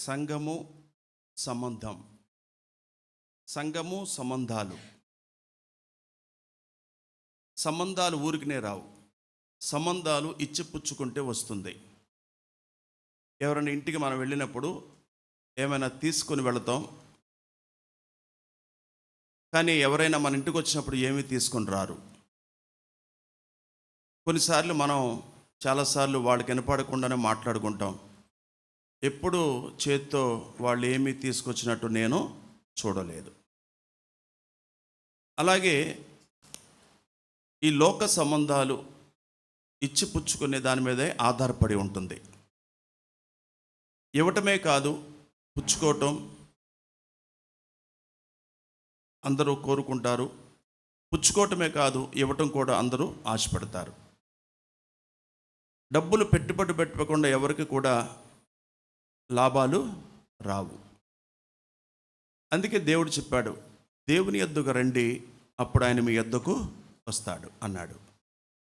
సంఘము సంబంధం. సంఘము సంబంధాలు. సంబంధాలు ఊరికినే రావు. సంబంధాలు ఇచ్చిపుచ్చుకుంటే వస్తుంది. ఎవరైనా ఇంటికి మనం వెళ్ళినప్పుడు ఏమైనా తీసుకొని వెళతాం, కానీ ఎవరైనా మన ఇంటికి వచ్చినప్పుడు ఏమీ తీసుకొని రారు. కొన్నిసార్లు మనం చాలాసార్లు వాళ్ళకి వినపడకుండానే మాట్లాడుకుంటాం. ఎప్పుడు చేత్తో వాళ్ళు ఏమీ తీసుకొచ్చినట్టు నేను చూడలేదు. అలాగే ఈ లోక సంబంధాలు ఇచ్చిపుచ్చుకునే దాని మీదే ఆధారపడి ఉంటుంది. ఇవ్వటమే కాదు, పుచ్చుకోవటం అందరూ కోరుకుంటారు. పుచ్చుకోవటమే కాదు, ఇవ్వటం కూడా అందరూ ఆశపడతారు. డబ్బులు పెట్టుబడి పెట్టకుండా ఎవరికి కూడా లాభాలు రావు. అందుకే దేవుడు చెప్పాడు, దేవుని యొద్దకు రండి, అప్పుడు ఆయన మీ యొద్దకు వస్తాడు అన్నాడు.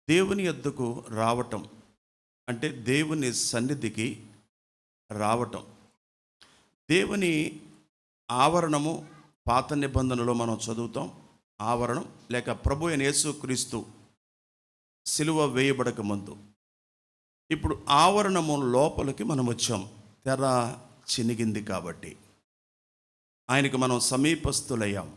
దేవుని యొద్దకు రావటం అంటే దేవుని సన్నిధికి రావటం. దేవుని ఆవరణము పాత నిబంధనలో మనం చదువుతాం. ఆవరణం లేక ప్రభు అయిన యేసుక్రీస్తు సిలువ వేయబడక ముందు. ఇప్పుడు ఆవరణము లోపలికి మనం వచ్చాం. తెర చినిగింది కాబట్టి ఆయనకు మనం సమీపస్తులయ్యాం.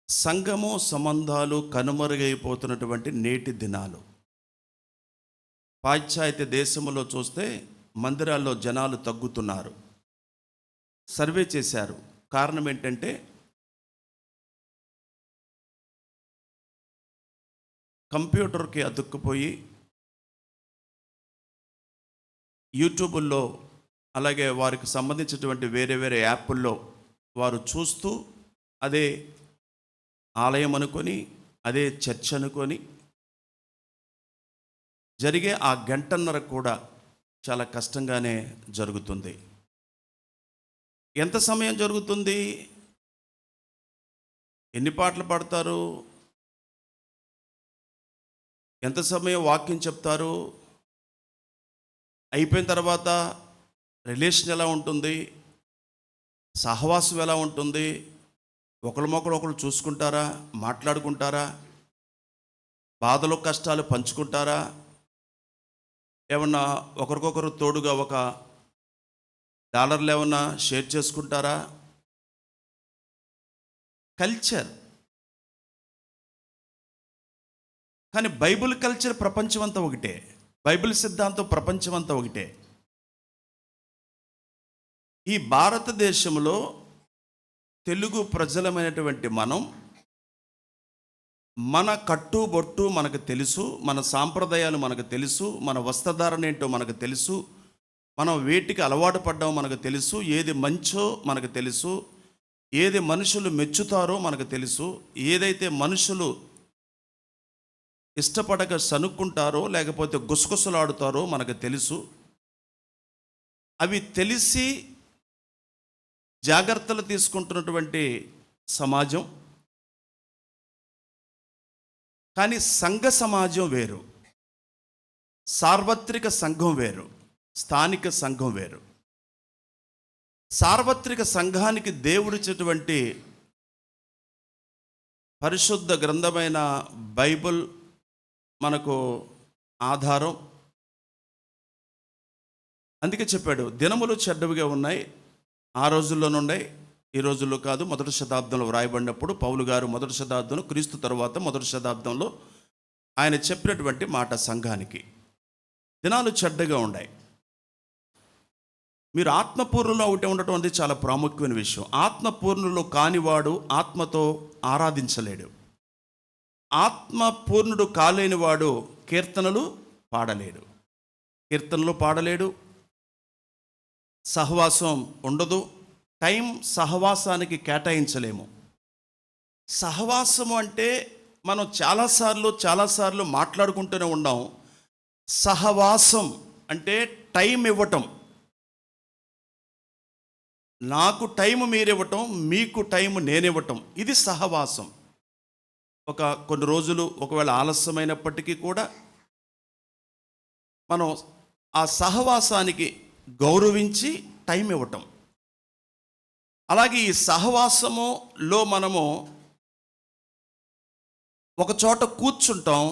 సంఘము సంబంధాలు కనుమరుగైపోతున్నటువంటి నేటి దినాలు. పాశ్చాత్య దేశంలో చూస్తే మందిరాల్లో జనాలు తగ్గుతున్నారు. సర్వే చేశారు. కారణం ఏంటంటే కంప్యూటర్కి అతుక్కుపోయి యూట్యూబుల్లో అలాగే వారికి సంబంధించినటువంటి వేరే వేరే యాప్ల్లో వారు చూస్తూ అదే ఆలయం అనుకొని, అదే చర్చ్ అనుకొని జరిగే ఆ గంటన్నర కూడా చాలా కష్టంగానే జరుగుతుంది. ఎంత సమయం జరుగుతుంది? ఎన్ని పాటలు పాడతారు? ఎంత సమయం వాక్యం చెప్తారు? అయిపోయిన తర్వాత రిలేషన్ ఎలా ఉంటుంది? సహవాసం ఎలా ఉంటుంది? ఒకరు చూసుకుంటారా? మాట్లాడుకుంటారా? బాధలు కష్టాలు పంచుకుంటారా? ఏమన్నా ఒకరికొకరు తోడుగా $1 ఏమన్నా షేర్ చేసుకుంటారా? కల్చర్. కానీ బైబిల్ కల్చర్ ప్రపంచం అంతా ఒకటే. బైబిల్ సిద్ధాంతం ప్రపంచం అంతా ఒకటే. ఈ భారతదేశంలో తెలుగు ప్రజలమైనటువంటి మనం, మన కట్టుబొట్టు మనకు తెలుసు, మన సాంప్రదాయాలు మనకు తెలుసు, మన వస్త్రధారణ ఏంటో మనకు తెలుసు, మనం వేటికి అలవాటు పడ్డామో మనకు తెలుసు, ఏది మంచో మనకు తెలుసు, ఏది మనుషులు మెచ్చుతారో మనకు తెలుసు, ఏదైతే మనుషులు ఇష్టపడక సనుక్కుంటారో లేకపోతే గుసగుసలాడుతారో మనకు తెలుసు. అవి తెలిసి జాగ్రత్తలు తీసుకుంటున్నటువంటి సమాజం. కానీ సంఘ సమాజం వేరు, సార్వత్రిక సంఘం వేరు, స్థానిక సంఘం వేరు. సార్వత్రిక సంఘానికి దేవుడిచ్చేటువంటి పరిశుద్ధ గ్రంథమైన బైబిల్ మనకు ఆధారం. అందుకే చెప్పాడు, దినములు చెడ్డవిగా ఉన్నాయి. ఆ రోజుల్లోనుండే, ఈ రోజుల్లో కాదు. మొదటి శతాబ్దంలో వ్రాయబడినప్పుడు పౌలు గారు మొదటి శతాబ్దంలో, క్రీస్తు తరువాత మొదటి శతాబ్దంలో ఆయన చెప్పినటువంటి మాట సంఘానికి. దినాలు చెడ్డగా ఉన్నాయి. మీరు ఆత్మపూర్ణులో ఒకటి ఉండటం అనేది చాలా ప్రాముఖ్యమైన విషయం. ఆత్మపూర్ణులో కానివాడు ఆత్మతో ఆరాధించలేడు. ఆత్మపూర్ణుడు కాలేనివాడు కీర్తనలు పాడలేడు. సహవాసం ఉండదు. టైం సహవాసానికి కేటాయించలేము. సహవాసము అంటే మనం చాలాసార్లు మాట్లాడుకుంటూనే ఉన్నాం. సహవాసం అంటే టైం ఇవ్వటం. నాకు టైం మీరివ్వటం, మీకు టైం నేనివ్వటం, ఇది సహవాసం. కొన్ని రోజులు ఒకవేళ ఆలస్యమైనప్పటికీ కూడా మనం ఆ సహవాసానికి గౌరవించి టైం ఇవ్వటం. అలాగే ఈ సహవాసములో మనము ఒక చోట కూర్చుంటాం,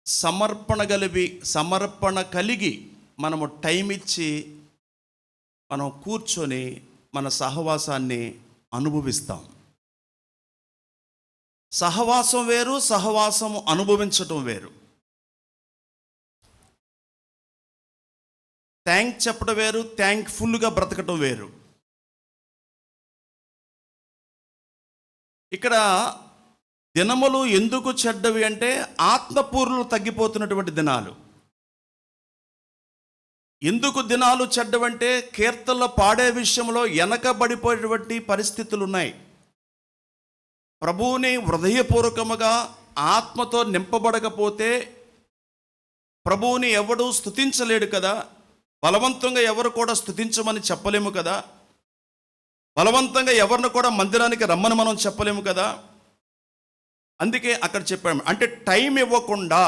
సమర్పణ కలిగి మనము టైం ఇచ్చి మనం కూర్చొని మన సహవాసాన్ని అనుభవిస్తాం. సహవాసం వేరు, సహవాసము అనుభవించటం వేరు. థ్యాంక్ చెప్పడం వేరు, థ్యాంక్ఫుల్గా బ్రతకటం వేరు. ఇక్కడ దినములు ఎందుకు చెడ్డవి అంటే ఆత్మపూర్లు తగ్గిపోతున్నటువంటి దినాలు. ఎందుకు దినాలు చెడ్డవంటే కీర్తనలు పాడే విషయంలో వెనకబడిపోయేటువంటి పరిస్థితులు ఉన్నాయి. ప్రభువుని హృదయపూర్వకముగా ఆత్మతో నింపబడకపోతే ప్రభువుని ఎవడు స్తుతించలేడు కదా. బలవంతంగా ఎవరు కూడా స్తుతించమని చెప్పలేము కదా. బలవంతంగా ఎవరిని కూడా మందిరానికి రమ్మని మనం చెప్పలేము కదా. అందుకే అక్కడ చెప్పాము, అంటే టైం ఇవ్వకుండా,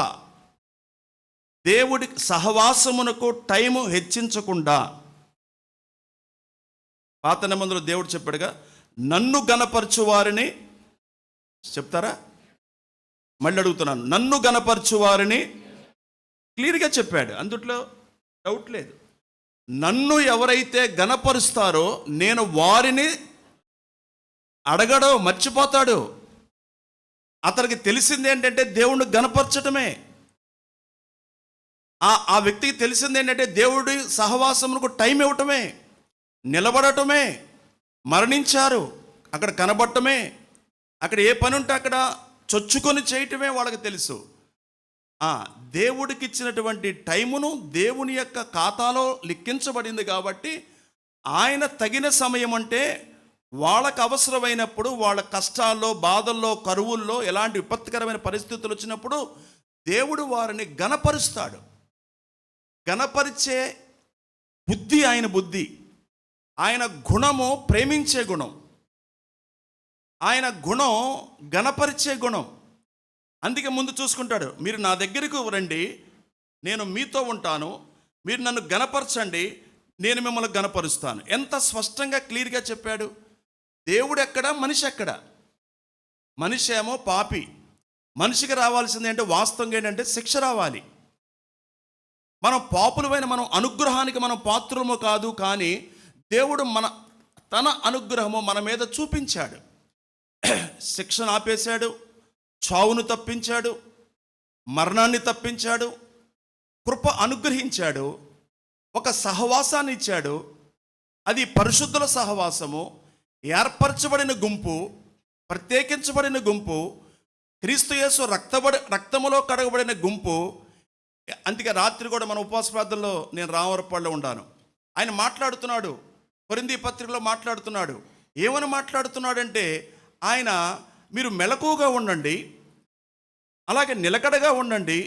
దేవుడి సహవాసమునకు టైము హెచ్చించకుండా. పాత నిబంధనలో దేవుడు చెప్పాడుగా, నన్ను గనపరచు వారిని, చెప్తారా? మళ్ళీ అడుగుతున్నాను, నన్ను గనపరచు వారిని క్లియర్గా చెప్పాడు, అందుట్లో డౌట్ లేదు. నన్ను ఎవరైతే గనపరుస్తారో నేను వారిని అడగడో మర్చిపోతాడు. అతనికి తెలిసింది ఏంటంటే దేవుణ్ణి గనపరచటమే. ఆ వ్యక్తికి తెలిసింది ఏంటంటే దేవుడి సహవాసమునకు టైం ఇవ్వటమే, నిలబడటమే. మరణించారు, అక్కడ కనబడటమే, అక్కడ ఏ పని ఉంటే అక్కడ చొచ్చుకొని చేయటమే వాళ్ళకి తెలుసు. దేవుడికి ఇచ్చినటువంటి టైమును దేవుని యొక్క ఖాతాలో లిఖించబడింది కాబట్టి ఆయన తగిన సమయం అంటే వాళ్ళకు అవసరమైనప్పుడు, వాళ్ళ కష్టాల్లో, బాధల్లో, కరువుల్లో, ఎలాంటి విపత్కరమైన పరిస్థితులు వచ్చినప్పుడు దేవుడు వారిని గణపరుస్తాడు. గణపరిచే బుద్ధి ఆయన బుద్ధి. ఆయన గుణము ప్రేమించే గుణం, ఆయన గుణం గణపరిచే గుణం. అందుకే ముందు చూసుకుంటాడు, మీరు నా దగ్గరకు రండి, నేను మీతో ఉంటాను, మీరు నన్ను గణపరచండి, నేను మిమ్మల్ని గణపరుస్తాను. ఎంత స్పష్టంగా క్లియర్గా చెప్పాడు. దేవుడు ఎక్కడ, మనిషి ఎక్కడ? మనిషి ఏమో పాపి. మనిషికి రావాల్సింది ఏంటంటే, వాస్తవంగా ఏంటంటే శిక్ష రావాలి. మనం పాపులమైన, మనం అనుగ్రహానికి మనం పాత్రము కాదు, కానీ దేవుడు తన అనుగ్రహము మన మీద చూపించాడు. శిక్షను ఆపేశాడు, చావును తప్పించాడు, మరణాన్ని తప్పించాడు, కృప అనుగ్రహించాడు, ఒక సహవాసాన్ని ఇచ్చాడు. అది పరిశుద్ధుల సహవాసము, ఏర్పరచబడిన గుంపు, ప్రత్యేకించబడిన గుంపు, క్రీస్తు యేసు రక్తములో కడగబడిన గుంపు. అందుకే రాత్రి కూడా మన ఉపవాస ప్రార్థనలో నేను రామవరపాడులో ఉన్నాను. ఆయన మాట్లాడుతున్నాడు, కొరింథీ పత్రికలో మాట్లాడుతున్నాడు. ఏమని మాట్లాడుతున్నాడంటే, ఆయన మీరు మెలకువగా ఉండండి, అలాగే నిలకడగా ఉండండి,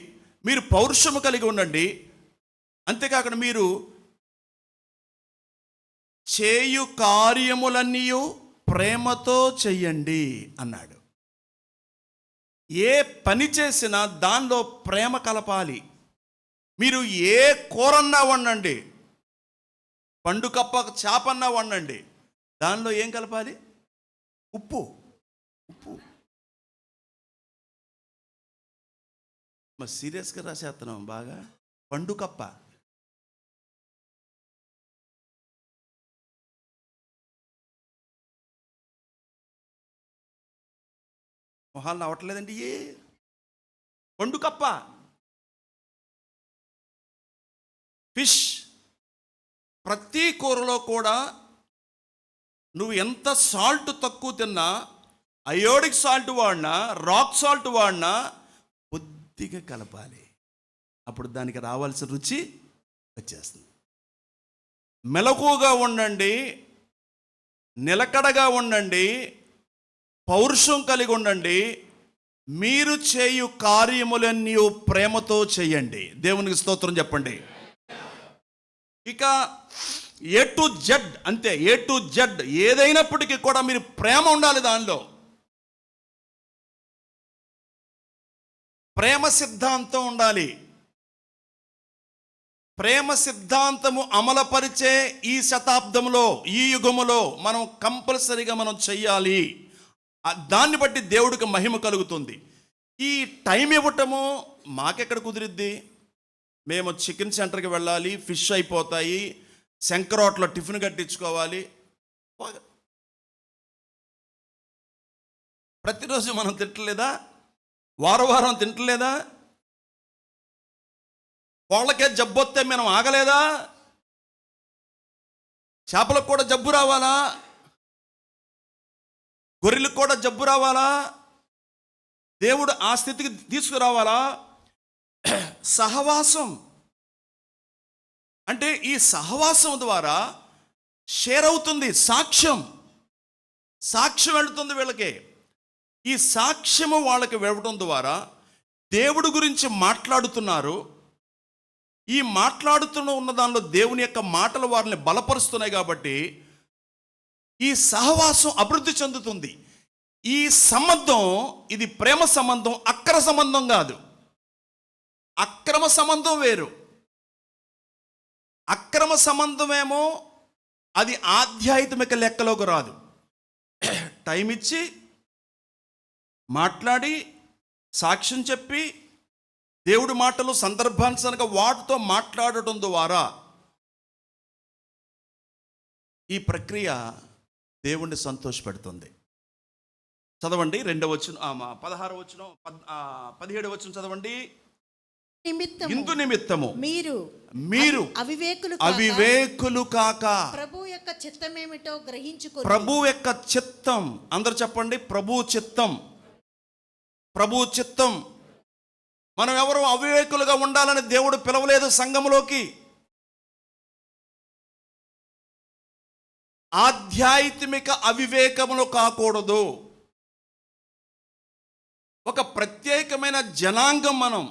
మీరు పౌరుషము కలిగి ఉండండి, అంతేకాకుండా మీరు చేయు కార్యములన్నీ ప్రేమతో చెయ్యండి అన్నాడు. ఏ పని చేసినా దానిలో ప్రేమ కలపాలి. మీరు ఏ కూరన్నా వండండి, పండుకప్ప చేపన్నా వండండి, దానిలో ఏం కలపాలి? ఉప్పు. మరి సీరియస్గా రాసేస్తున్నాం బాగా. పండుకప్ప, మొహాలను అవట్లేదండి. పండుకప్ప, ఫిష్. ప్రతి కూరలో కూడా నువ్వు ఎంత సాల్ట్ తక్కువ తిన్నా, అయోడిక్ సాల్ట్ వాడినా, రాక్ సాల్ట్ వాడినా కొద్దిగా కలపాలి. అప్పుడు దానికి రావాల్సిన రుచి వచ్చేస్తుంది. మెలకువగా ఉండండి, నిలకడగా ఉండండి, పౌరుషం కలిగి ఉండండి, మీరు చేయు కార్యములన్నీ ప్రేమతో చేయండి. దేవునికి స్తోత్రం చెప్పండి. ఇక ఏ టు జెడ్, అంతే, ఏ టు జెడ్ ఏదైనప్పటికీ కూడా మీరు ప్రేమ ఉండాలి. దానిలో ప్రేమ సిద్ధాంతం ఉండాలి. ప్రేమ సిద్ధాంతము అమలుపరిచే ఈ శతాబ్దంలో, ఈ యుగములో మనం కంపల్సరీగా మనం చెయ్యాలి. దాన్ని బట్టి దేవుడికి మహిమ కలుగుతుంది. ఈ టైం ఇవ్వటము మాకెక్కడ కుదిరిద్ది? మేము చికెన్ సెంటర్కి వెళ్ళాలి, ఫిష్ అయిపోతాయి, శంకరోట్లో టిఫిన్ కట్టించుకోవాలి. ప్రతిరోజు మనం తింటలేదా? వారం తింటలేదా? కోళ్ళకే జబ్బు వస్తే మనం ఆగలేదా? చేపలకు కూడా జబ్బు రావాలా? గొర్రెలకు కూడా జబ్బు రావాలా? దేవుడు ఆ స్థితికి తీసుకురావాలా? సహవాసం అంటే ఈ సహవాసం ద్వారా షేర్ అవుతుంది, సాక్ష్యం వెళుతుంది వీళ్ళకి. ఈ సాక్ష్యము వాళ్ళకి వెళ్ళడం ద్వారా దేవుడి గురించి మాట్లాడుతున్నారు. ఈ ఉన్న దానిలో దేవుని యొక్క మాటలు వారిని బలపరుస్తున్నాయి. కాబట్టి ఈ సహవాసం అభివృద్ధి చెందుతుంది. ఈ సంబంధం ఇది ప్రేమ సంబంధం, అక్రమ సంబంధం కాదు. అక్రమ సంబంధం వేరు. అక్రమ సంబంధమేమో అది ఆధ్యాత్మిక లెక్కలోకి రాదు. టైం ఇచ్చి మాట్లాడి సాక్ష్యం చెప్పి దేవుడి మాటలు సందర్భానుసారంగా వాటితో మాట్లాడటం ద్వారా ఈ ప్రక్రియ దేవుణ్ణి సంతోషపెడుతుంది. చదవండి 2వ వచనం, 16వ వచనం, 17వ వచనం చదవండి. ఇందు నిమిత్తము మీరు అవివేకులు కాక ప్రభు యొక్క చిత్తమేమిటో గ్రహించుకో. ప్రభు యొక్క చిత్తం, అందరూ చెప్పండి, ప్రభు చిత్తం. మనం ఎవరు అవివేకులుగా ఉండాలని దేవుడు పిలవలేదు సంఘములోకి. ఆధ్యాత్మిక అవివేకములు కాకూడదు. ఒక ప్రత్యేకమైన జనాంగం మనం,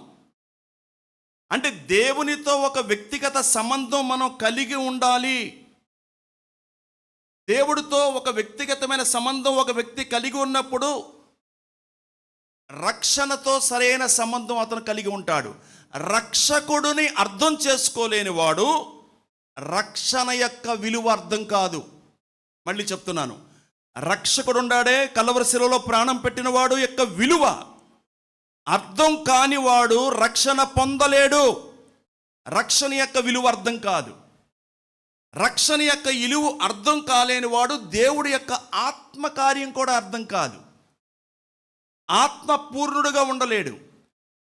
అంటే దేవునితో ఒక వ్యక్తిగత సంబంధం మనం కలిగి ఉండాలి. దేవుడితో ఒక వ్యక్తిగతమైన సంబంధం ఒక వ్యక్తి కలిగి ఉన్నప్పుడు రక్షణతో సరైన సంబంధం అతను కలిగి ఉంటాడు. రక్షకుడిని అర్థం చేసుకోలేని వాడు రక్షణ యొక్క విలువ అర్థం కాదు. మళ్ళీ చెప్తున్నాను, రక్షకుడు ఉండాడే, కలవరి శిలువలో ప్రాణం పెట్టినవాడు యొక్క విలువ అర్థం కానివాడు రక్షణ పొందలేడు. రక్షణ యొక్క విలువ అర్థం కాదు. రక్షణ యొక్క విలువ అర్థం కాలేని వాడు దేవుడి యొక్క ఆత్మకార్యం కూడా అర్థం కాదు. ఆత్మపూర్ణుడుగా ఉండలేడు.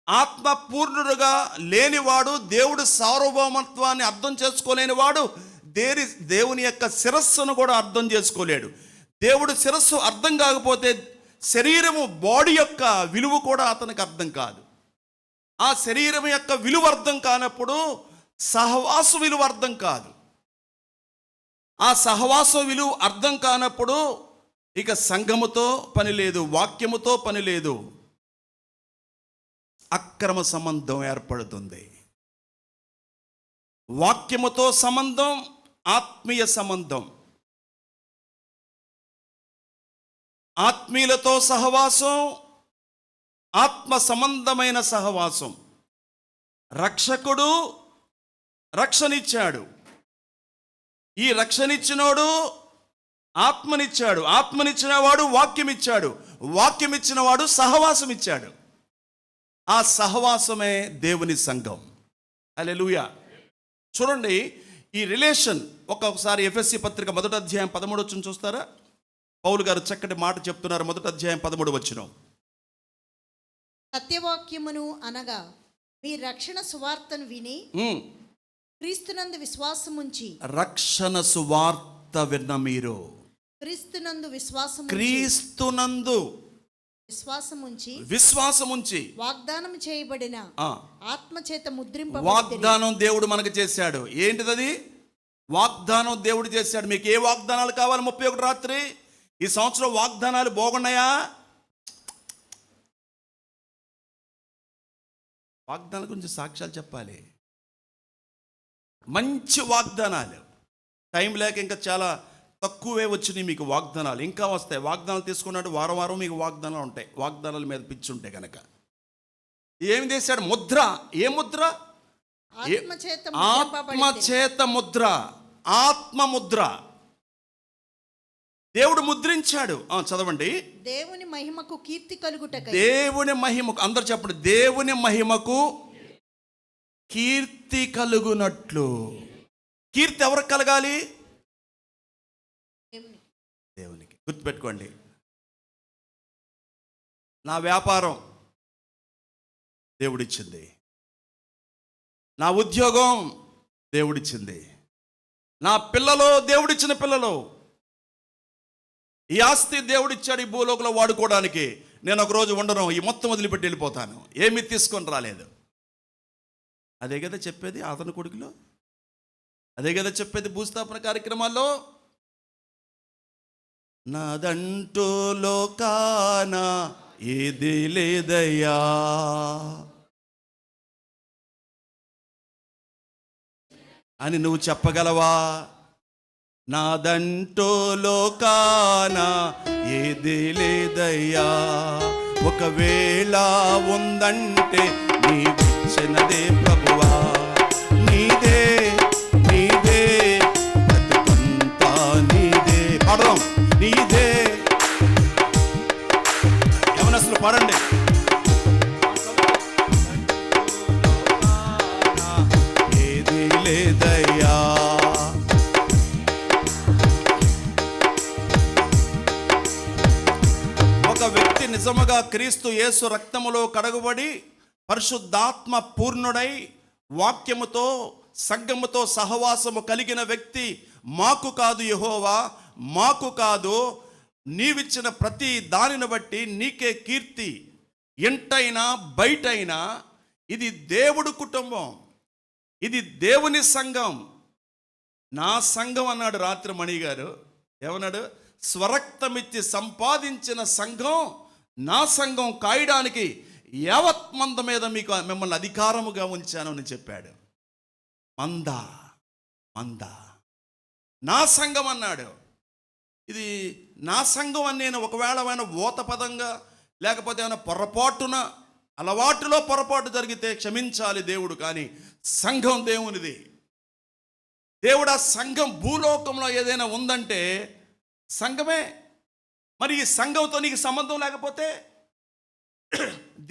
ఆత్మపూర్ణుడుగా లేనివాడు దేవుడి సార్వభౌమత్వాన్ని అర్థం చేసుకోలేనివాడు దేవుని యొక్క శిరస్సును కూడా అర్థం చేసుకోలేడు. దేవుడి శిరస్సు అర్థం కాకపోతే శరీరము, బాడీ యొక్క విలువ కూడా అతనికి అర్థం కాదు. ఆ శరీరం యొక్క విలువ అర్థం కానప్పుడు సహవాస విలువ అర్థం కాదు. ఆ సహవాస విలువ అర్థం కానప్పుడు ఇక సంఘముతో పని లేదు, వాక్యముతో పని లేదు. అక్రమ సంబంధం ఏర్పడుతుంది. వాక్యముతో సంబంధం, ఆత్మీయ సంబంధం, ఆత్మీయులతో సహవాసం, ఆత్మ సంబంధమైన సహవాసం. రక్షకుడు రక్షణిచ్చాడు. ఈ రక్షణిచ్చినోడు ఆత్మనిచ్చాడు. ఆత్మనిచ్చిన వాడు వాక్యమిచ్చాడు. వాక్యమిచ్చిన వాడు సహవాసం ఇచ్చాడు. ఆ సహవాసమే దేవుని సంఘం. హల్లెలూయా. చూడండి ఈ రిలేషన్. ఒక్కొక్కసారి ఎఫెసీ పత్రిక 1వ అధ్యాయం 13వ వచనం చూస్తారా? పౌలు గారు చక్కటి మాట చెప్తున్నారు. 1వ అధ్యాయం 13వ వచనం. సత్యవాక్యమును అనగా మీ రక్షణ సువార్తను విని క్రీస్తునందు విశ్వాసముంచి. రక్షణ సువార్త విన్న మీరు క్రీస్తునందు విశ్వాసముంచి వాగ్దానం చేయబడిన ఆత్మచేత ముద్రింప. వాగ్దానం దేవుడు మనకు చేశాడు. ఏంటిది? వాగ్దానం దేవుడు చేశాడు. మీకు ఏ వాగ్దానాలు కావాలి? 31 రాత్రి ఈ సంవత్సరం వాగ్దానాలు బాగున్నాయా? వాగ్దానాల గురించి సాక్ష్యాలు చెప్పాలి. మంచి వాగ్దానాలు. టైం లేక ఇంకా చాలా తక్కువే వచ్చినాయి మీకు వాగ్దానాలు. ఇంకా వస్తాయి. వాగ్దానాలు తీసుకున్నట్టు వారం మీకు వాగ్దానాలు ఉంటాయి. వాగ్దానాల మీద పిచ్చి ఉంటాయి కనుక. ఏమి చేశాడు? ముద్ర. ఏ ముద్ర? ఆత్మచేత ఆత్మచేత ముద్ర, ఆత్మ ముద్ర దేవుడు ముద్రించాడు. చదవండి. దేవుని మహిమకు కీర్తి కలుగుటకై. దేవుని మహిమకు, అందరు చెప్పండి, దేవుని మహిమకు కీర్తి కలుగునట్లు. కీర్తి ఎవరికి కలగాలి? దేవునికి. గుర్తుపెట్టుకోండి, నా వ్యాపారం దేవుడిచ్చింది, నా ఉద్యోగం దేవుడిచ్చింది, నా పిల్లలు దేవుడిచ్చిన పిల్లలు, ఈ ఆస్తి దేవుడిచ్చాడు ఈ భూలోకంలో వాడుకోవడానికి. నేను ఒకరోజు ఉండను, ఈ మొత్తం వదిలిపెట్టి వెళ్ళిపోతాను, ఏమీ తీసుకొని రాలేదు. అదే కదా చెప్పేది ఆదరణ కొడుకులో, అదే కదా చెప్పేది భూస్థాపన కార్యక్రమాల్లో. నాదంటూ లోకాన ఏది లేదయ్యా, అని నువ్వు చెప్పగలవా? నాదంటూ లోకాన ఏది లేదయ్యా, ఒకవేళ ఉందంటే నీవిచ్చినదే ప్రభువా, నీదే నీదే బ్రతుకంతా నీదే. పాడదాం, నీదే. యవనస్తులు పాడండి. ఏది లేదయ్యా, ఒక వ్యక్తి నిజముగా క్రీస్తు యేసు రక్తములో కడగబడి పరిశుద్ధాత్మ పూర్ణుడై వాక్యముతో సంఘముతో సహవాసము కలిగిన వ్యక్తి, మాకు కాదు యెహోవా, మాకు కాదు, నీవిచ్చిన ప్రతి దానిని బట్టి నీకే కీర్తి, ఇంటైనా బయటైనా. ఇది దేవుడు కుటుంబం, ఇది దేవుని సంఘం. నా సంఘం అన్నాడు రాత్రి మణి గారు. ఏమన్నాడు? స్వరక్తమిచ్చి సంపాదించిన సంఘం, నా సంఘం కాయడానికి యావత్ మంద మీద మిమ్మల్ని అధికారముగా ఉంచాను అని చెప్పాడు. మంద మంద నా సంఘం అన్నాడు. ఇది నా సంఘం అని నేను ఒకవేళ ఏమైనా ఓత పదంగా లేకపోతే ఏమైనా పొరపాటున, అలవాటులో పొరపాటు జరిగితే క్షమించాలి దేవుడు, కానీ సంఘం దేవునిది. దేవుడు ఆ సంఘం భూలోకంలో ఏదైనా ఉందంటే సంఘమే. మరి ఈ సంఘంతో నీకు సంబంధం లేకపోతే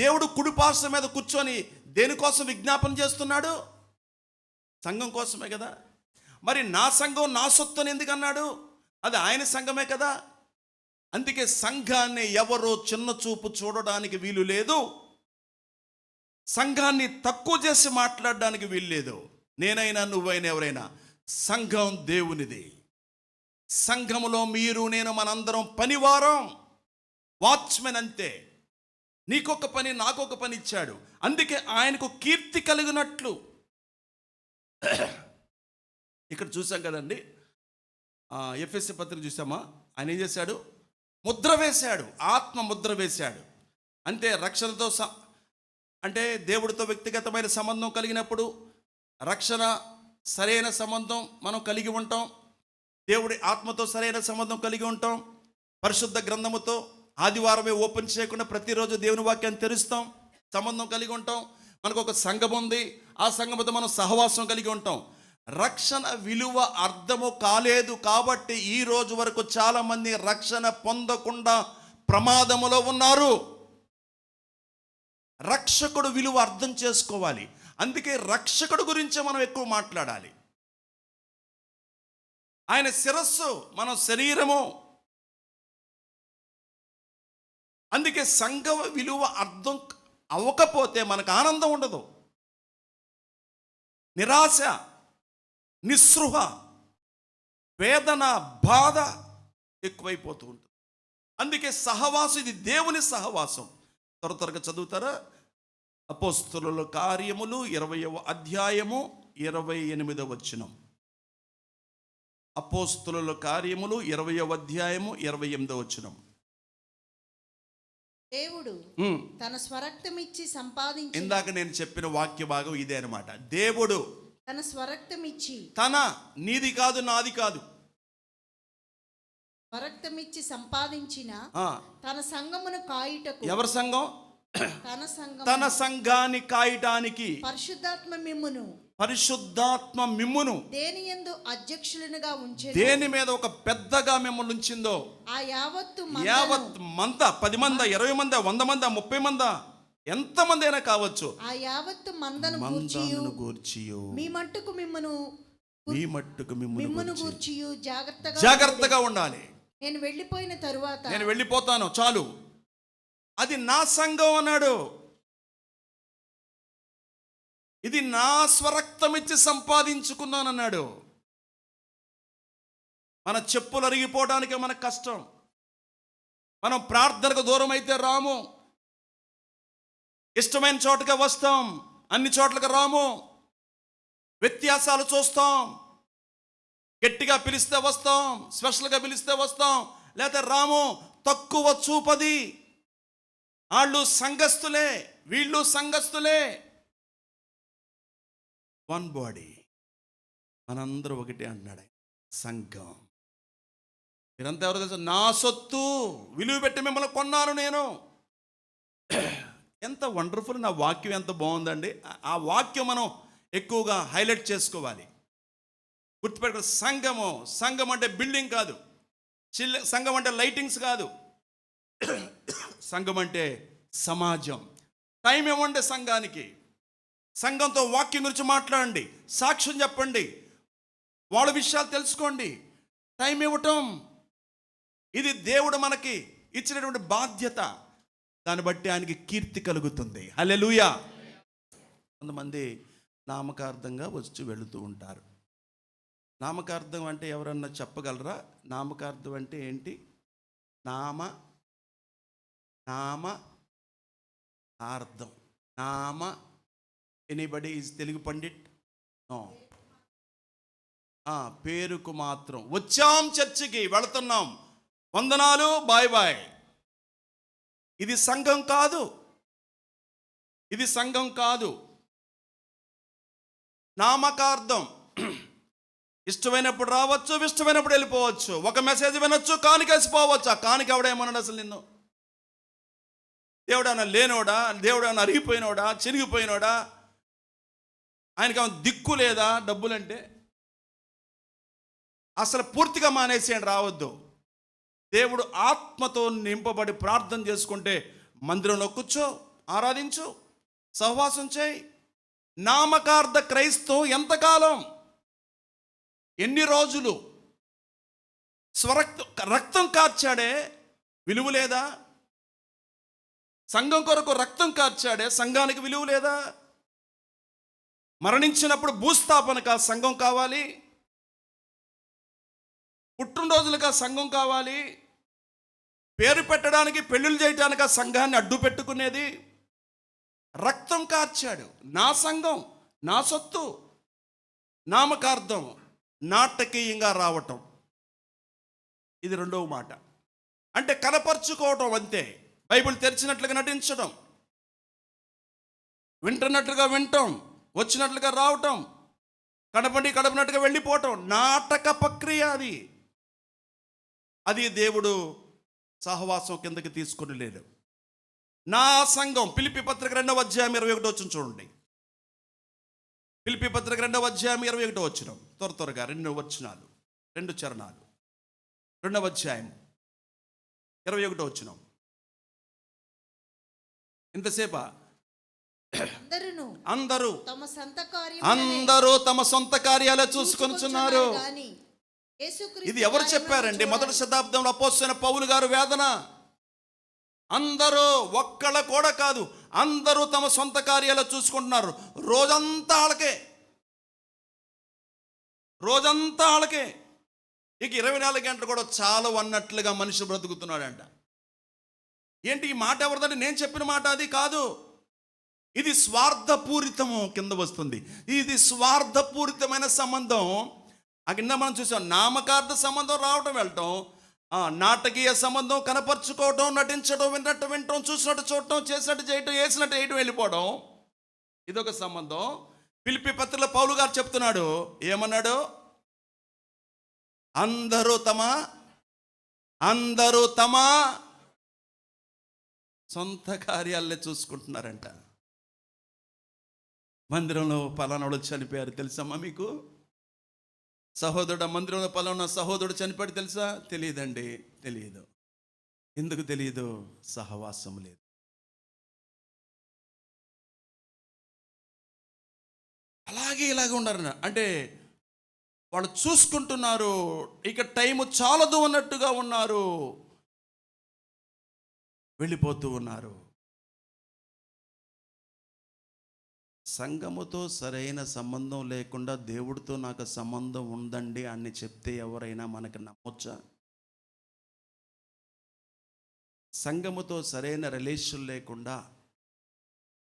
దేవుడు కుడిపార్శ్వం మీద కూర్చొని దేనికోసం విజ్ఞాపన చేస్తున్నాడు? సంఘం కోసమే కదా. మరి నా సంఘం నా సొత్తు అని ఎందుకు అన్నాడు? అది ఆయన సంఘమే కదా. అందుకే సంఘాన్ని ఎవరో చిన్న చూపు చూడడానికి వీలు లేదు, సంఘాన్ని తక్కువ చేసి మాట్లాడడానికి వీలు లేదు. నేనైనా నువ్వైనా ఎవరైనా, సంఘం దేవునిది. సంఘములో మీరు నేను మనందరం పనివారం, వాచ్మెన్ అంతే. నీకొక పని నాకొక పని ఇచ్చాడు, అందుకే ఆయనకు కీర్తి కలిగినట్లు. ఇక్కడ చూసాం కదండి, ఎఫ్ఎస్సి పత్రిక చూసామా? ఆయన ఏం చేశాడు? ముద్ర వేశాడు, ఆత్మ ముద్ర వేశాడు. అంటే రక్షణతో అంటే దేవుడితో వ్యక్తిగతమైన సంబంధం కలిగినప్పుడు రక్షణ సరైన సంబంధం మనం కలిగి ఉంటాం, దేవుడి ఆత్మతో సరైన సంబంధం కలిగి ఉంటాం, పరిశుద్ధ గ్రంథముతో ఆదివారమే ఓపెన్ చేయకుండా ప్రతిరోజు దేవుని వాక్యాన్ని తెరుస్తాం, సంబంధం కలిగి ఉంటాం. మనకు ఒక సంఘం ఉంది, ఆ సంఘంతో మనం సహవాసం కలిగి ఉంటాం. రక్షణ విలువ అర్థము కాలేదు కాబట్టి ఈ రోజు వరకు చాలామంది రక్షణ పొందకుండా ప్రమాదములో ఉన్నారు. రక్షకుడు విలువ అర్థం చేసుకోవాలి. అందుకే రక్షకుడు గురించే మనం ఎక్కువ మాట్లాడాలి. ఆయన శిరస్సు, మన శరీరము. అందుకే సంఘ విలువ అర్థం అవ్వకపోతే మనకు ఆనందం ఉండదు, నిరాశ, నిస్పృహ, వేదన, బాధ ఎక్కువైపోతూ ఉంటుంది. అందుకే సహవాసం, ఇది దేవుని సహవాసం. త్వరగా చదువుతారా? అపోస్తలుల కార్యములు 20వ అధ్యాయము 28వ వచనం. అపోస్తలుల కార్యములు 20వ అధ్యాయము 28వ వచనం. దేవుడు తన స్వరక్తమిచ్చి సంపాదించి, ఇందాక నేను చెప్పిన వాక్య భాగం ఇదే అన్నమాట. దేవుడు తన స్వరక్తమిచ్చి, తన, నీది కాదు నాది కాదు, స్వరక్తమిచ్చి సంపాదించిన తన సంఘమును కాయుటకు. ఎవరి సంఘం? తన సంఘాన్ని కాయటానికి పరిశుద్ధాత్మ మిమ్మును దేని యందు అధ్యక్షులుగా ఉంచెను. దేని మీద ఒక పెద్దగా మిమ్మల్ని ఉంచిందో ఆ యావత్ మంద 10 మంది 20 మంది 100 మంది 30 మంది ఎంతమంది అయినా కావచ్చు. ఆ యావత్తు మందను గూర్చియు మీ మట్టుకు మిమ్మును గూర్చియు జాగ్రత్తగా ఉండాలి. నేను వెళ్ళిపోతాను చాలు, అది నా సంఘం అన్నాడు. ఇది నా స్వరక్తం ఇచ్చి సంపాదించుకున్నానన్నాడు. మన చెప్పులు అరిగిపోవడానికే మనకు కష్టం. మనం ప్రార్థనకు దూరం అయితే రాము, ఇష్టమైన చోటుగా వస్తాం, అన్ని చోట్లకు రాము, వ్యత్యాసాలు చూస్తాం. గట్టిగా పిలిస్తే వస్తాం, స్పెషల్గా పిలిస్తే వస్తాం, లేకపోతే రాము. తక్కువ చూపది. వాళ్ళు సంఘస్థులే, వీళ్ళు సంఘస్థులే. వన్ బాడీ, మనందరూ ఒకటే అంటున్నాడు సంఘం. మీరంతా ఎవరు తెలుసు? నా సొత్తు, విలువ పెట్టి మిమ్మల్ని కొన్నాను నేను. ఎంత వండర్ఫుల్! నా వాక్యం ఎంత బాగుందండి. ఆ వాక్యం మనం ఎక్కువగా హైలైట్ చేసుకోవాలి. గుర్తుపెట్టుకో, సంఘం అంటే బిల్డింగ్ కాదు, సంఘం అంటే లైటింగ్స్ కాదు, సంఘం అంటే సమాజం. టైం ఇవ్వండి సంఘానికి, సంఘంతో వాక్యం గురించి మాట్లాడండి, సాక్ష్యం చెప్పండి, వాళ్ళ విషయాలు తెలుసుకోండి. టైం ఇవ్వటం ఇది దేవుడు మనకి ఇచ్చినటువంటి బాధ్యత. దాన్ని బట్టి ఆయనకి కీర్తి కలుగుతుంది. హల్లెలూయా. కొంతమంది నామకార్థంగా వచ్చి వెళుతూ ఉంటారు. నామకార్థం అంటే ఎవరన్నా చెప్పగలరా? నామకార్థం అంటే ఏంటి? అర్థం. Anybody is Telugu pandit? No. పేరుకు మాత్రం వచ్చాం, చర్చికి వెళుతున్నాం, వందనాలు, బాయ్ బాయ్. ఇది సంఘం కాదు, ఇది సంఘం కాదు. నామకార్థం. ఇష్టమైనప్పుడు రావచ్చు, ఇష్టమైనప్పుడు వెళ్ళిపోవచ్చు. ఒక మెసేజ్ వినొచ్చు, కానికేసిపోవచ్చు. ఆ కానికి ఎవడేమన్నాడు అసలు నిన్ను? దేవుడన్నా లేనోడా? దేవుడన్నా అరిగిపోయినోడా? చినిగిపోయినోడా? ఆయనకి ఏమైనా దిక్కు లేదా? డబ్బులంటే అసలు పూర్తిగా మానేసేయండి, రావద్దు. దేవుడు ఆత్మతో నింపబడి ప్రార్థన చేసుకుంటే మందిరంలో కూర్చో, ఆరాధించు, సహవాసం చేయి. నామకార్థ క్రైస్తవం ఎంతకాలం? ఎన్ని రోజులు? రక్తం కార్చాడే, విలువ లేదా? సంఘం కొరకు రక్తం కార్చాడే, సంఘానికి విలువ లేదా? మరణించినప్పుడు భూస్థాపనకు ఆ సంఘం కావాలి, పుట్టినరోజులకు ఆ సంఘం కావాలి, పేరు పెట్టడానికి, పెళ్ళిళ్ళు చేయడానికి ఆ సంఘాన్ని అడ్డు పెట్టుకునేది. రక్తం కార్చాడు. నా సంఘం, నా సొత్తు. నామకార్థం నాటకీయంగా రావటం, ఇది రెండవ మాట. అంటే కనపరుచుకోవటం అంతే. బైబిల్ తెరిచినట్లుగా నటించడం, వింటున్నట్లుగా వినటం, వచ్చినట్లుగా రావటం, కడపనట్టుగా వెళ్ళిపోవటం, నాటక ప్రక్రియ అది. అది దేవుడు సహవాసం కిందకి తీసుకుని లేదు. నా సంఘం. ఫిలిప్పీ పత్రిక 2వ అధ్యాయం 21 వచనం చూడండి. ఫిలిప్పీ పత్రిక 2వ అధ్యాయం 21 వచనం. త్వరగా 2 వచనాలు, 2 చరణాలు. 2వ అధ్యాయం 21 వచనం. ఇంతసేపా? అందరూ తమ సొంత కార్యాలే చూసుకొనుచున్నారు. ఇది ఎవరు చెప్పారండి? మొదటి శతాబ్దంలో అపోస్తలుడైన పౌలు గారు వేదన. అందరూ, ఒక్కళ్ళ కూడా కాదు, అందరూ తమ సొంత కార్యాలు చూసుకుంటున్నారు. రోజంతా వాళ్ళకే. ఇక 24 గంటలు కూడా చాలు అన్నట్లుగా మనిషి బ్రతుకుతున్నాడంట. ఏంటి ఈ మాట? ఎవరిదంటే నేను చెప్పిన మాట అది కాదు. ఇది స్వార్థపూరితము కింద వస్తుంది. ఇది స్వార్థపూరితమైన సంబంధం. ఆ కింద మనం చూసాం, నామకార్థ సంబంధం రావటం, వెళ్ళటం, నాటకీయ సంబంధం కనపరుచుకోవటం, నటించడం, విన్నట్టు వినటం, చూసినట్టు చూడటం, చేసినట్టు చేయటం, వేసినట్టు వేయటం, వెళ్ళిపోవడం, ఇదొక సంబంధం. ఫిలిప్పీ పత్రికలో పౌలు గారు చెప్తున్నాడు, ఏమన్నాడు? అందరూ తమ సొంత కార్యాలనే చూసుకుంటున్నారంట. మందిరంలో పలానాడు చనిపోయారు తెలుసమ్మా మీకు? సహోదరుడు, మందిరంలో పలానా సహోదరుడు చనిపోయాడు తెలుసా? తెలియదండి. తెలియదు. ఎందుకు తెలియదు? సహవాసం లేదు. ఇలాగే ఉన్నారు. అంటే వాళ్ళు చూసుకుంటున్నారు, ఇక టైము చాలదు అన్నట్టుగా ఉన్నారు, వెళ్ళిపోతూ ఉన్నారు. సంఘముతో సరైన సంబంధం లేకుండా దేవుడితో నాకు సంబంధం ఉందండి అని చెప్తే ఎవరైనా మనకు నమ్మొచ్చా? సంఘముతో సరైన రిలేషన్ లేకుండా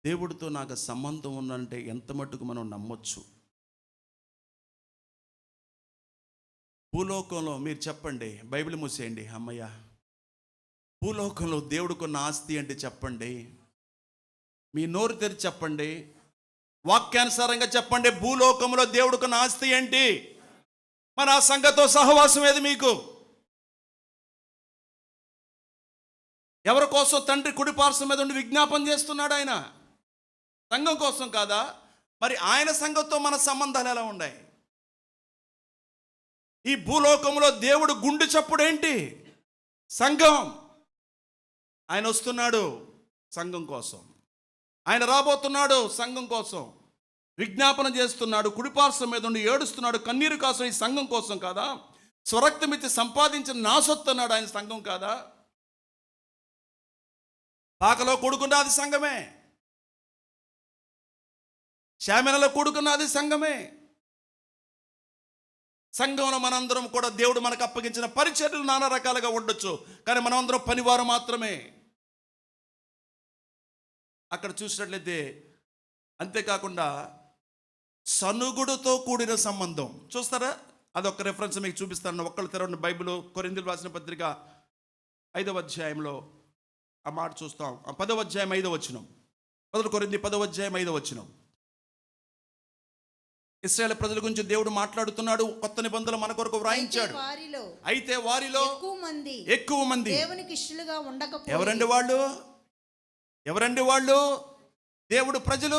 దేవుడితో నాకు సంబంధం ఉందంటే ఎంత మట్టుకు మనం నమ్మొచ్చు? భూలోకంలో మీరు చెప్పండి, బైబిల్ మూసేయండి అమ్మయ్య. భూలోకంలో దేవుడికున్న ఆస్తి అంటే చెప్పండి. మీ నోరు తెరిచి చెప్పండి, వాక్యానుసారంగా చెప్పండి. భూలోకంలో దేవుడికున్న ఆస్తి ఏంటి? మన ఆ సంఘంతో సహవాసం ఏది మీకు? ఎవరి కోసం తండ్రి కుడిపార్శ్వం మీద ఉండి విజ్ఞాపన చేస్తున్నాడు? ఆయన సంఘం కోసం కాదా? మరి ఆయన సంఘంతో మన సంబంధాలు ఎలా ఉన్నాయి? ఈ భూలోకంలో దేవుడు గుండు చప్పుడు ఏంటి? సంఘం. ఆయన వస్తున్నాడు సంఘం కోసం, ఆయన రాబోతున్నాడు సంఘం కోసం, విజ్ఞాపన చేస్తున్నాడు, కుడిపార్శ్వం మీద ఉండి ఏడుస్తున్నాడు, కన్నీరు కోసం ఈ సంఘం కోసం కాదా? స్వరక్తమిచ్చి సంపాదించిన నా సొత్తన్నాడు ఆయన సంఘం కాదా? పాకలో కూడుకున్నది సంఘమే, శామెనలో కూడుకున్నది సంఘమే. సంఘంలో మనందరం కూడా దేవుడు మనకు అప్పగించిన పరిచర్యలు నానా రకాలుగా ఉండొచ్చు, కానీ మనమందరం పనివారు మాత్రమే. అక్కడ చూసినట్లయితే అంతేకాకుండా సనుగుడుతో కూడిన సంబంధం చూస్తారా? అదొక రెఫరెన్స్ మీకు చూపిస్తాను. ఒక్కళ్ళు తెరవండి బైబిల్, కొరింథీయులకు రాసిన పత్రిక 5వ అధ్యాయంలో ఆ మాట చూస్తాం. 10వ అధ్యాయం 5వ వచనం. 1 కొరింథీ 10వ అధ్యాయం 5వ వచనం. ఇశ్రాయేలు ప్రజల గురించి దేవుడు మాట్లాడుతున్నాడు. కొత్త నిబంధనలు మన కొరకు వ్రాయించాడు. అయితే వారిలో ఎక్కువ మంది దేవునికి ఇష్టలుగా ఉండకపోతే. ఎవరండి వాళ్ళు? దేవుడు ప్రజలు,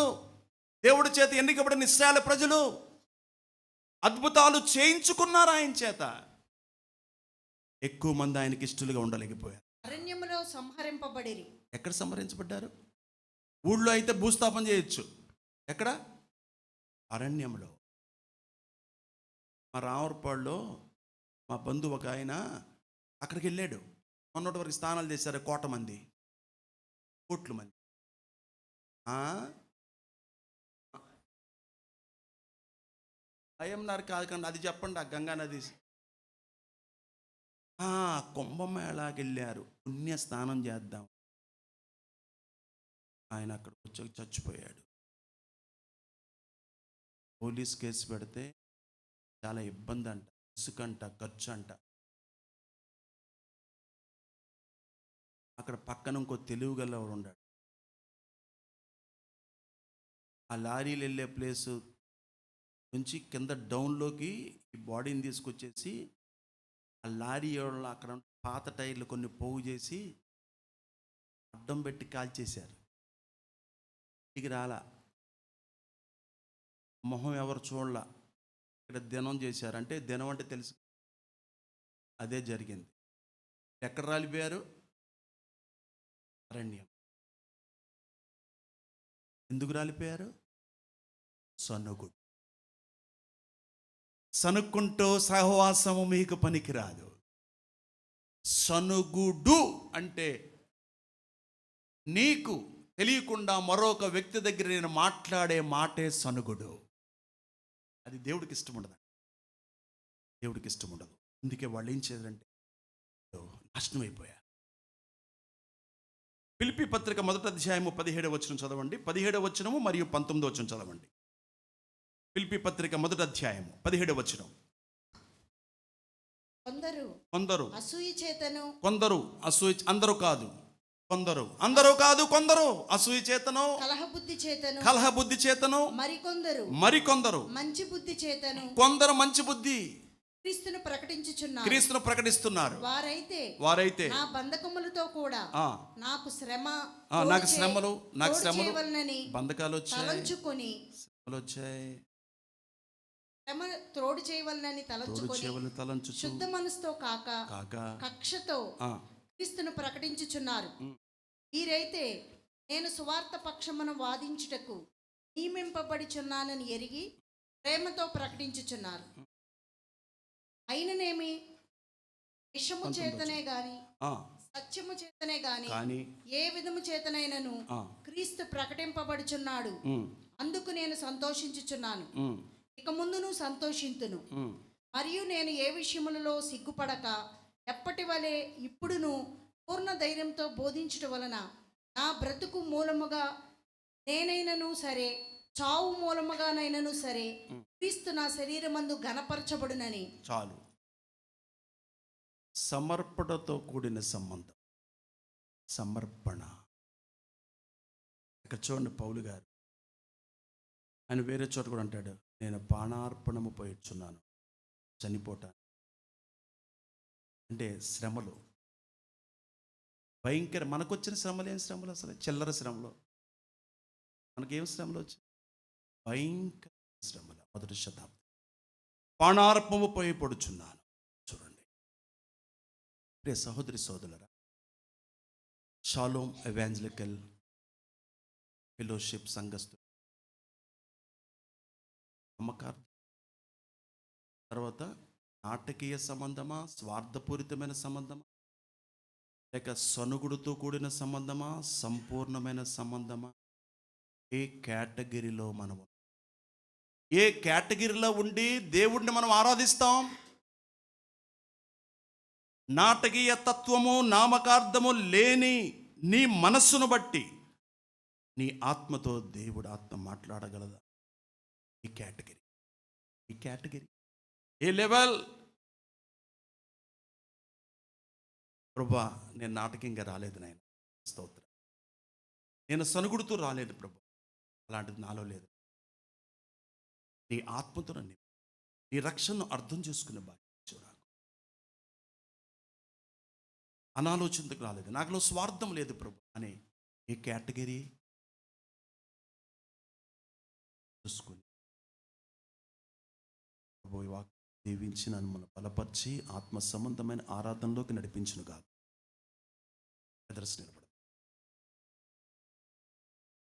దేవుడి చేత ఎన్నికబడిన ఇశ్రాయేలు ప్రజలు. అద్భుతాలు చేయించుకున్నారు ఆయన చేత. ఎక్కువ మంది ఆయనకి ఇష్టలుగా ఉండలేకపోయారు. అరణ్యములో సంహరింపబడిరి. ఎక్కడ సంహరించబడ్డారు? ఊళ్ళో అయితే భూస్థాపన చేయొచ్చు. ఎక్కడ? అరణ్యంలో. మా రామర్పాడులో మా బంధువు ఒక ఆయన అక్కడికి వెళ్ళాడు. మొన్నటి వరకు స్నానాలు చేశారు 1,000,000 మంది, 1,000,000 మంది. అయ్యన్నారు కాదు కానీ అది చెప్పండి. ఆ గంగా నది కుంభమేళాకి వెళ్ళారు, పుణ్య స్నానం చేద్దాం. ఆయన అక్కడ వచ్చి చచ్చిపోయాడు. పోలీస్ కేసు పెడితే చాలా ఇబ్బంది అంట, ఇసుకంట, ఖర్చు అంట. అక్కడ పక్కన ఇంకో తెలివి గలవాడు ఉన్నాడు. ఆ లారీలు వెళ్ళే ప్లేసు నుంచి కింద డౌన్లోకి ఈ బాడీని తీసుకొచ్చేసి ఆ లారీ అక్కడ పాత టైర్లు కొన్ని పోగు చేసి అడ్డం పెట్టి కాల్చేశారు. ఇంటికి రాలా, మొహం ఎవరు చూడలా. ఇక్కడ దినం చేశారు. అంటే దినం అంటే తెలుసు, అదే జరిగింది. ఎక్కడ రాలిపోయారు? అరణ్యం. ఎందుకు రాలిపోయారు? సనుగుడు. సనుక్కుంటూ సహవాసము మీకు పనికిరాదు. సనుగుడు అంటే నీకు తెలియకుండా మరొక వ్యక్తి దగ్గర నేను మాట్లాడే మాటే సనుగుడు. అది దేవుడికి ఇష్టం ఉండదు. దేవుడికి ఇష్టం ఉండదు. అందుకే వాళ్ళు ఏం చేయాలంటే నాశనం అయిపోయారు. ఫిలిప్పీ పత్రిక 1వ అధ్యాయము 17వ వచనం చదవండి. 17వ వచనము మరియు 19వ వచనం చదవండి. ఫిలిప్పీ పత్రిక 1వ అధ్యాయము 17వ వచనం. కొందరు అసూయ చేతను, కొందరు అసూయ, అందరూ కాదు, కొందరు, అందరూ కాదు, కొందరు అసూయ చేతను, కలహబుద్ధి చేతను, మరికొందరు మంచి బుద్ధి చేతను. కొందరు మంచి బుద్ధి, క్రీస్తును ప్రకటించుచున్నారు. క్రీస్తును ప్రకటిస్తున్నారు. వారైతే నా బంధకములతో కూడా ఆ, నాకు శ్రమ నాకు శ్రమలు చేయవలనని బంధకాలు వచ్చాయి, తలంచుకొని శ్రమలు వచ్చాయి, శ్రమ తోడు చేయవలనని తలంచుకొని తలంచు శుద్ధ మనసుతో కాక కక్షతో క్రీస్తును ప్రకటించుచున్నారు. వీరైతే నేను సువార్త పక్షమును వాదించుటకు నియమింపబడిచున్నానని ఎరిగి ప్రేమతో ప్రకటించుచున్నారు. అయిననేమి విషము చేతనే గాని సత్యము చేతనే గాని ఏ విధము చేతనైనను క్రీస్తు ప్రకటింపబడుచున్నాడు. అందుకు నేను సంతోషించుచున్నాను, ఇక ముందును సంతోషింతును. మరియు నేను ఏ విషయములలో సిగ్గుపడక ఎప్పటి వలె ఇప్పుడును పూర్ణ ధైర్యంతో బోధించుట వలన నా బ్రతుకు మూలముగా నేనైనను సరే, చావు మూలముగానైనను సరే, క్రీస్తు నా శరీరమందు ఘనపరచబడునని. చాలు. సమర్పణతో కూడిన సంబంధం, సమర్పణ. ఇక్కడ చూడండి, పౌలు గారు ఆయన వేరే చోట కూడా అంటాడు, నేను బాణార్పణము పోయిచున్నాను చనిపోటాను. అంటే శ్రమలు భయంకర. మనకొచ్చిన శ్రమలు ఏం శ్రమలు? అసలు చిల్లర శ్రమలు. మనకేం శ్రమలు వచ్చాయి? భయంకర శ్రమలు. మొదటి శతాబ్దం. బాణార్పము పోయి పడుచున్నాను. చూడండి ప్రియ సహోదరి సోదరులారా, షాలోమ్ ఎవాంజలికల్ ఫెలోషిప్ సంఘస్థులు నమ్మకార్థం, తర్వాత నాటకీయ సంబంధమా, స్వార్థపూరితమైన సంబంధమా, లేక సనుగుడుతో కూడిన సంబంధమా, సంపూర్ణమైన సంబంధమా? ఏ కేటగిరీలో మనం, ఏ కేటగిరీలో ఉండి దేవుడిని మనం ఆరాధిస్తాం? నాటకీయ తత్వము, నామకార్థము లేని నీ మనస్సును బట్టి నీ ఆత్మతో దేవుడు ఆత్మ మాట్లాడగలదా? ఈ కేటగిరీ ఏ లెవెల్? ప్రభా, నేను నాటకంగా రాలేదు నాయన, స్తోత్రం. నేను సనుగుడుతూ రాలేదు ప్రభు, అలాంటిది నాలో లేదు. నీ ఆత్మతో నన్ను, నీ రక్షణను అర్థం చేసుకునే భాగ్యం నాకు. అనాలోచనకు రాలేదు, నాకులో స్వార్థం లేదు ప్రభు అనే ఏ కేటగిరీ చూసుకుని ప్రభు ఈ వాక్యం దీవించి నన్ను మనం బలపరిచి ఆత్మ సంబంధమైన ఆరాధనలోకి నడిపించునుగా. ఎదురు